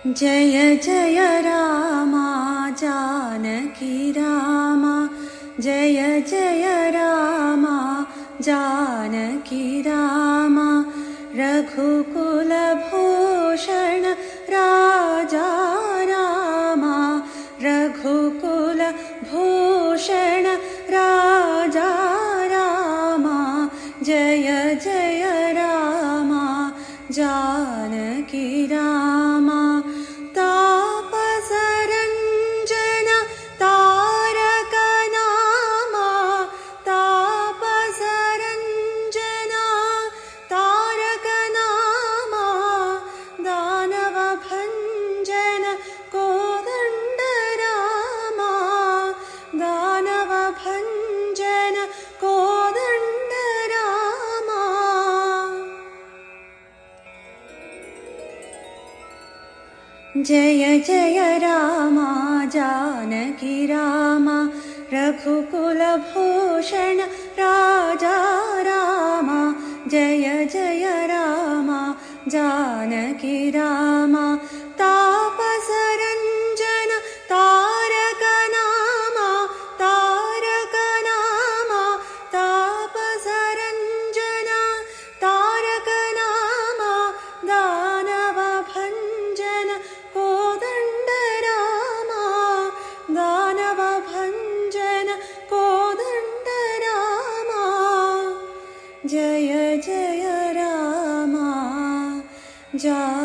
जय जय राम जानकी राम, जय जय राम जानकी राम। रघुकुल भूषण राजा राम, रघुकुल भूषण राजा राम। जय जय राम जानकी राम। तापसरञ्जन तारक नाम, तापसरञ्जन तारक नाम। दानव भञ्जन कोदण्ड राम, दानव भञ्जन कोदण्ड राम। जय जय राम जानकी राम, रघुकुल भूषण राजा राम। जय जय राम जानकी राम। तापसरञ्जन तारक नाम, तारक नाम। तापसरञ्जन तारक नाम। दानव भञ्जन कोदण्ड राम, दानव भञ्जन कोदण्ड राम। जय जय राम जानकी